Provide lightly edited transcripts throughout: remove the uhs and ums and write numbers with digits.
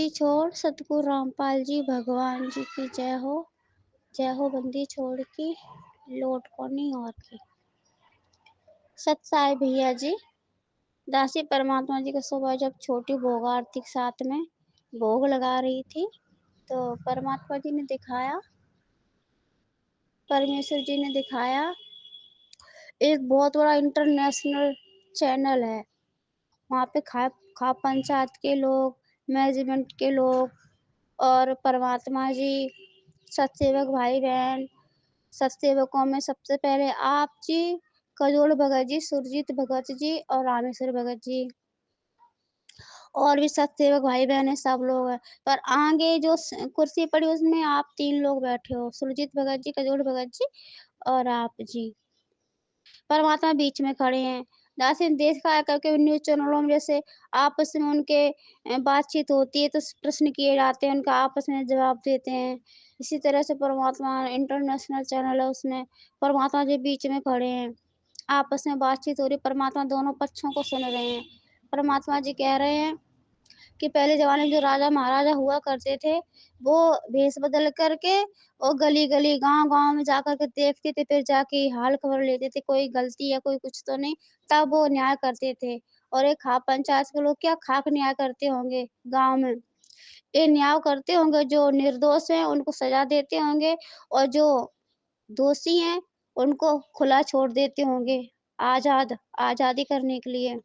बंदी छोड़ सतगुरु रामपाल जी भगवान जी की जय हो बंदी छोड़ की लोट कोनी और की। सत्साई भैया जी दासी परमात्मा जी का सुबह जब छोटी भोग आरती के साथ में भोग लगा रही थी तो परमात्मा जी ने दिखाया, परमेश्वर जी ने दिखाया एक बहुत बड़ा इंटरनेशनल चैनल है। वहाँ पे खा पंचायत के लोग, मैनेजमेंट के लोग और परमात्मा जी, सतसेवक भाई बहन, सतसेवकों में सबसे पहले आप जी, कजोड़ भगत जी, सुरजीत भगत जी और रामेश्वर भगत जी और भी सतसेवक भाई बहन है, सब लोग हैं। पर आगे जो कुर्सी पड़ी उसमें आप 3 लोग बैठे हो, सुरजीत भगत जी, कजोड़ भगत जी और आप जी। परमात्मा बीच में खड़े हैं। दासीन देखा है करके न्यूज़ चैनलों में जैसे आपस में उनके बातचीत होती है तो प्रश्न किए जाते हैं, उनका आपस में जवाब देते हैं। इसी तरह से परमात्मा इंटरनेशनल चैनल है, उसमें परमात्मा जी बीच में खड़े हैं। आपस में बातचीत हो रही, परमात्मा दोनों पक्षों को सुन रहे हैं। परमात्मा जी कह रहे हैं कि पहले ज़माने में जो राजा महाराजा हुआ करते थे, वो भेष बदल करके और गली-गली, गाँव-गाँव में जाकर के देखते थे, फिर जाके हाल खबर लेते थे, कोई गलती या कोई कुछ तो नहीं, तब वो न्याय करते थे। और एक खाप पंचायत के लोग क्या खाक न्याय करते होंगे गाँव में। ये न्याय करते होंगे, जो निर्दोष हैं उनको सज़ा देते होंगे और जो दोषी हैं उनको खुला छोड़ देते होंगे, आज़ादी करने के लिए।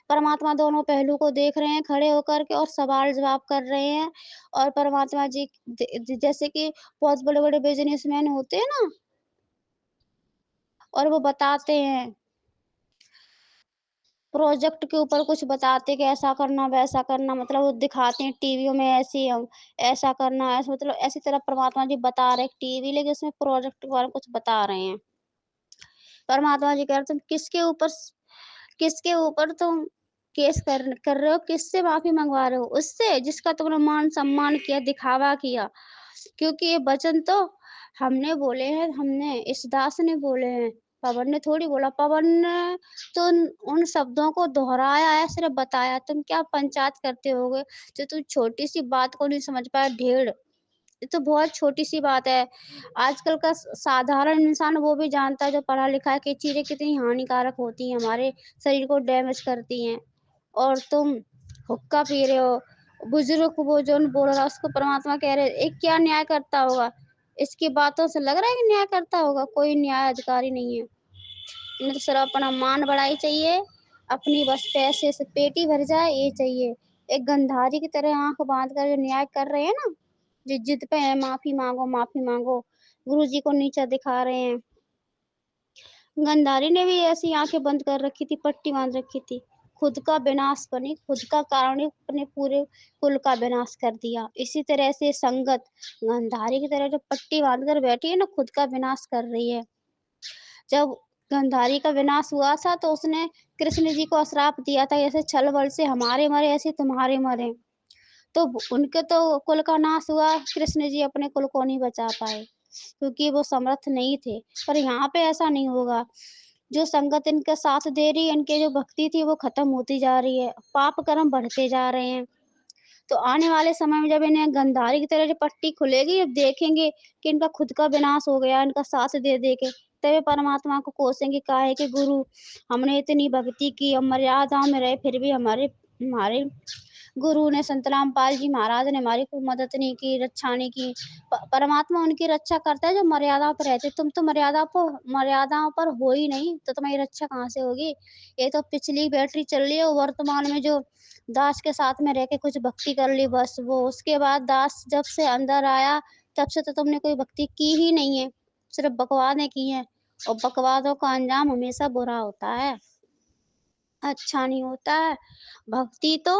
परमात्मा दोनों पहलू को देख रहे हैं खड़े होकर के और सवाल जवाब कर रहे हैं। और परमात्मा जी जैसे कि बहुत बड़े-बड़े बिजनेसमैन होते हैं ना, और वो बताते हैं, प्रोजेक्ट के ऊपर कुछ बताते कि ऐसा करना, वैसा करना, मतलब वो दिखाते हैं टीवियों में ऐसा करना, ऐसा मतलब ऐसी तरह परमात्मा जी बता रहे हैं टीवी लेके उसमें प्रोजेक्ट के बारे में कुछ बता रहे हैं। परमात्मा जी कह रहे किसके ऊपर तुम केस कर रहे हो, किससे माफी मंगवा रहे हो? उससे जिसका तुमने मान सम्मान किया, दिखावा किया। क्योंकि ये वचन तो हमने बोले हैं, हमने इस दास ने बोले हैं, पवन ने थोड़ी बोला। पवन ने तो उन शब्दों को दोहराया है, सिर्फ बताया। तुम क्या पंचायत करते होगे जो तुम छोटी सी बात को नहीं समझ पाए, ढेर। ये तो बहुत छोटी-सी बात है। आजकल का साधारण इंसान वो भी जानता है, जो पढ़ा लिखा है, कि चीज़ें कितनी हानिकारक होती हैं, हमारे शरीर को डैमेज करती हैं। और तुम हुक्का पी रहे हो। बुजुर्ग को वो जो बोल रहा है उसको परमात्मा कह रहे, ये क्या न्याय करता होगा? इसकी बातों से लग रहा है कि न्याय करता होगा? कोई न्याय अधिकारी नहीं है। इन्हें तो सिर्फ अपना मान बढ़ाई चाहिए, अपनी बस पैसे से पेटी भर जाए ये चाहिए। एक गंधारी की तरह आँख बाँध कर जो न्याय कर रहे हैं ना, जिद पे है माफी मांगो, माफी मांगो, गुरुजी को नीचा दिखा रहे हैं। गंधारी ने भी ऐसी आंखें बंद कर रखी थी, पट्टी बांध रखी थी। खुद का विनाश बनी, खुद का कारण ही अपने पूरे कुल का विनाश कर दिया। इसी तरह से संगत गंधारी की तरह जो पट्टी बांध कर बैठी है ना, खुद का विनाश कर रही है। जब गंधारी का विनाश हुआ था तो उसने कृष्ण जी को श्राप दिया था, ऐसे छल बल से हमारे मरे ऐसे तुम्हारे मरे। तो उनके तो कुल का नाश हुआ, कृष्ण जी अपने कुल को नहीं बचा पाए क्योंकि वो समर्थ नहीं थे। पर यहाँ पे ऐसा नहीं होगा। जो संगत इनका साथ दे रही है, इनकी जो भक्ति थी वो खत्म होती जा रही है, पाप कर्म बढ़ते जा रहे हैं। तो आने वाले समय में जब इन्हें गंधारी की तरह जो पट्टी खुलेगी, अब देखेंगे कि इनका खुद का विनाश हो गया, इनका साथ दे दे के, तभी परमात्मा को कोसेंगे, काहे कि गुरु हमने इतनी भक्ति की और मर्यादाओं में रहे, फिर भी हमारे हमारे गुरु ने, संत रामपाल जी महाराज ने हमारी कोई मदद नहीं की, रक्षा नहीं की। परमात्मा उनकी रक्षा करता है जो मर्यादा पर रहते। तुम तो मर्यादाओं पर हो ही नहीं, तो तुम्हारी रक्षा कहाँ से होगी? ये तो पिछली बैटरी चल रही है, वर्तमान में जो दास के साथ में रह के कुछ भक्ति कर ली बस वो। उसके बाद दास जब से अंदर आया तब से तो तुमने कोई भक्ति की ही नहीं है, सिर्फ बकवादें की हैं। और बकवादों का अंजाम हमेशा बुरा होता है, अच्छा नहीं होता है। भक्ति तो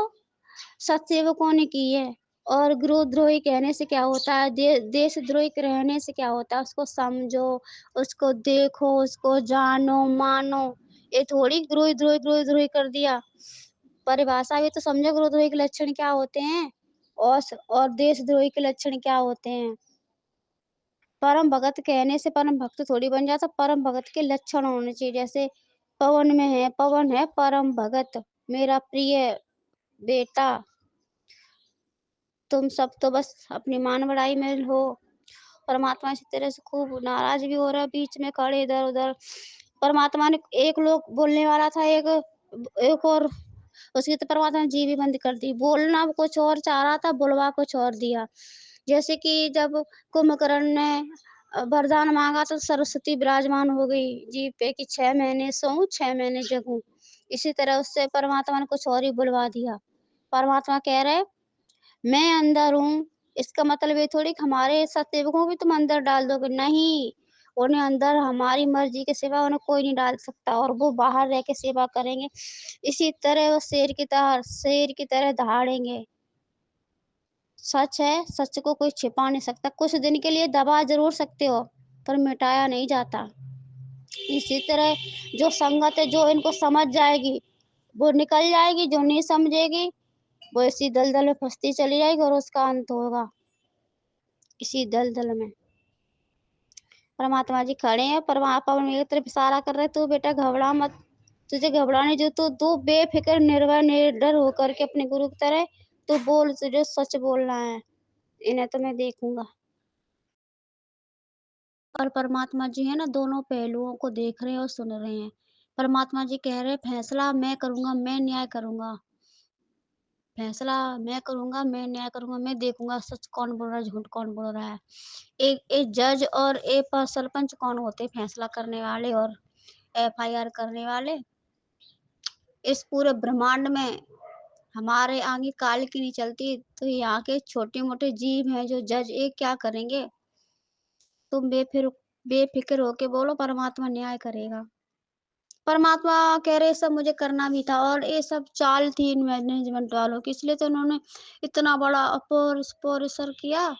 सतसेवकों ने की है। और गुरुद्रोही कहने से क्या होता है, देशद्रोही रहने से क्या होता है? उसको समझो, उसको देखो, उसको जानो, मानो। ये थोड़ी गुरुद्रोही कर दिया। परिभाषा भी तो समझो, गुरुद्रोही के लक्षण क्या होते हैं और देशद्रोही के लक्षण क्या होते हैं। परम भगत कहने से परम भक्त थोड़ी बन जाता, परम भगत के लक्षण होने चाहिए। जैसे पवन है परम भगत, मेरा प्रिय बेटा, तुम सब तो बस अपनी मान बढ़ाई में हो। परमात्मा इसी तरह से खूब नाराज भी हो रहा है, बीच में खड़े इधर उधर। परमात्मा ने एक लोग बोलने वाला था, एक और उसकी तो परमात्मा ने जी भी बंद कर दी। बोलना कुछ और चाह रहा था, बुलवा कुछ और दिया। जैसे कि जब कुंभकर्ण ने वरदान मांगा तो सरस्वती विराजमान हो गई जीभ पे कि 6 महीने सोऊं 6 महीने जगूं। इसी तरह उससे परमात्मा ने कुछ और ही बुलवा दिया। परमात्मा कह रहे मैं अंदर हूँ, इसका मतलब ये थोड़ी कि हमारे सत्सेवकों को भी तुम अंदर डाल दोगे, नहीं। उन्हें अंदर हमारी मर्जी के सिवा उन्हें कोई नहीं डाल सकता और वो बाहर रह के सेवा करेंगे। इसी तरह वो शेर की तरह दहाड़ेंगे। सच है, सच को कोई छिपा नहीं सकता। कुछ दिन के लिए दबा जरूर सकते हो, पर मिटाया नहीं जाता। इसी तरह जो संगत है, जो इनको समझ जाएगी वो निकल जाएगी, जो नहीं समझेगी वो इसी दलदल में फंसती चली जाएगी और उसका अंत होगा इसी दलदल में। परमात्मा जी खड़े हैं, परमात्मा मेरी तरफ इशारा कर रहे, तू बेटा घबरा मत, तुझे घबराने जो तू बेफिक्र निर्भय निडर होकर के अपने गुरु की तरह तू बोल, तुझे सच बोलना है, इन्हें तो मैं देखूंगा। और परमात्मा जी है ना, दोनों पहलुओं को देख रहे हैं और सुन रहे हैं। परमात्मा जी कह रहे हैं फैसला मैं करूंगा, मैं न्याय करूंगा। फैसला मैं करूंगा, मैं न्याय करूंगा, मैं देखूंगा सच कौन बोल रहा है, झूठ कौन बोल रहा है। एक जज और एक सरपंच कौन होते हैं, फैसला करने वाले और एफआईआर करने वाले। इस पूरे ब्रह्मांड में हमारे आगे काल की नहीं चलती, तो यहाँ के छोटे मोटे जीव हैं जो जज एक क्या करेंगे। तुम बेफिक्र होके बोलो, परमात्मा न्याय करेगा। परमात्मा कह रहे सब मुझे करना भी था और ये सब चाल थी इन मैनेजमेंट वालों की, इसलिए तो उन्होंने इतना बड़ा परिसर किया,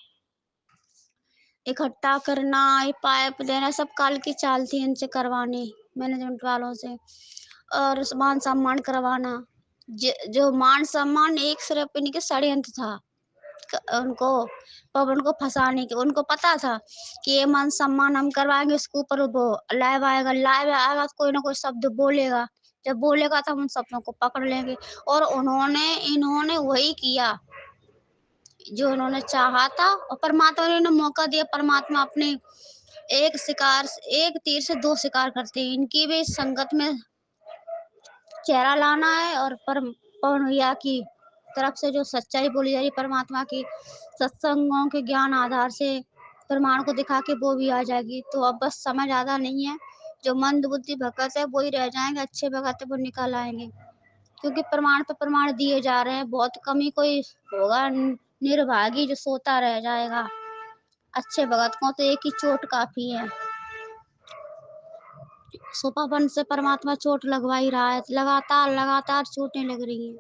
इकट्ठा करना, ये पाइप देना, सब काल की चाल थी इनसे करवानी, मैनेजमेंट वालों से। और मान सम्मान करवाना, जो मान सम्मान एक सिर्फ इनके षड्यंत्र था उनको पवन को फंसाने के। उनको पता था कि ये मान सम्मान हम करवाएंगे, इसके ऊपर वो लाइव आएगा तो कोई ना कोई शब्द बोलेगा, जब बोलेगा तो हम उन शब्दों को पकड़ लेंगे। और इन्होंने वही किया जो उन्होंने चाहा था, और परमात्मा ने उन्हें मौका दिया। परमात्मा अपने एक तीर से दो शिकार करते हैं। इनकी भी संगत में चेहरा लाना है और पवन भैया की तरफ से जो सच्चाई बोली जा रही परमात्मा की सत्संगों के ज्ञान आधार से प्रमाण को दिखा के वो भी आ जाएगी। तो अब बस समय ज्यादा नहीं है, जो मंद बुद्धि भगत है वो ही रह जाएंगे, अच्छे भगत है वो निकल आएंगे, क्योंकि प्रमाण पे प्रमाण दिए जा रहे हैं। बहुत कम ही कोई होगा निर्भागी जो सोता रह जाएगा। अच्छे भगत को तो एक ही चोट काफी है। सोपापन से परमात्मा चोट लगवा ही रहा है, लगातार चोटें लग रही हैं।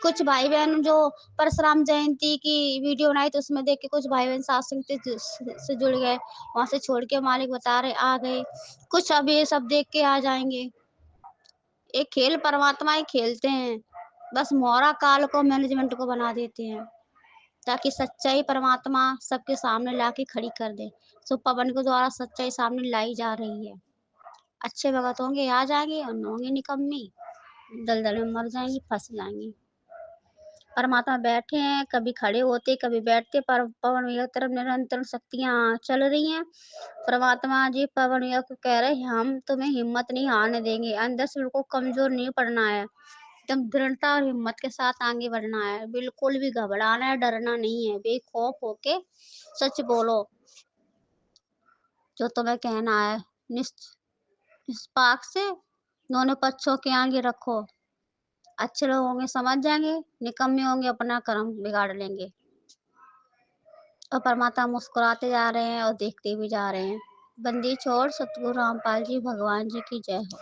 कुछ भाई बहन जो परशुराम जयंती की वीडियो बनाई तो उसमें देख के कुछ भाई बहन सत्संग से जुड़ गए, वहां से छोड़ के मालिक बता रहे आ गए, कुछ अब ये सब देख के आ जाएंगे। एक खेल परमात्मा ही खेलते हैं, बस मोहरा काल को मैनेजमेंट को बना देते हैं ताकि सच्चाई परमात्मा सबके सामने लाके खड़ी कर दे। सो पवन के द्वारा सच्चाई सामने लाई जा रही है। अच्छे भगत होंगे आ जाएंगे और होंगे निकम्मी, दलदल में मर जाएंगी, फंस जाएंगी। परमात्मा बैठे हैं, कभी खड़े होते कभी बैठते, पर पवन भैया की तरफ निरंतर शक्तियां चल रही हैं। परमात्मा जी पवन भैया को कह रहे हैं हम तुम्हें हिम्मत नहीं हारने देंगे, अंदर से बिल्कुल कमजोर नहीं पड़ना है, एकदम दृढ़ता और हिम्मत के साथ आगे बढ़ना है, बिल्कुल भी घबराना है, डरना नहीं है। बेखौफ होके सच बोलो जो तुम्हें कहना है, निष्पाक से दोनों पक्षों के आगे रखो। अच्छे लोग होंगे समझ जाएंगे, निकम्मे होंगे अपना कर्म बिगाड़ लेंगे। और परमात्मा मुस्कुराते जा रहे हैं और देखते भी जा रहे हैं। बंदी छोड़ सतगुरु रामपाल जी भगवान जी की जय हो।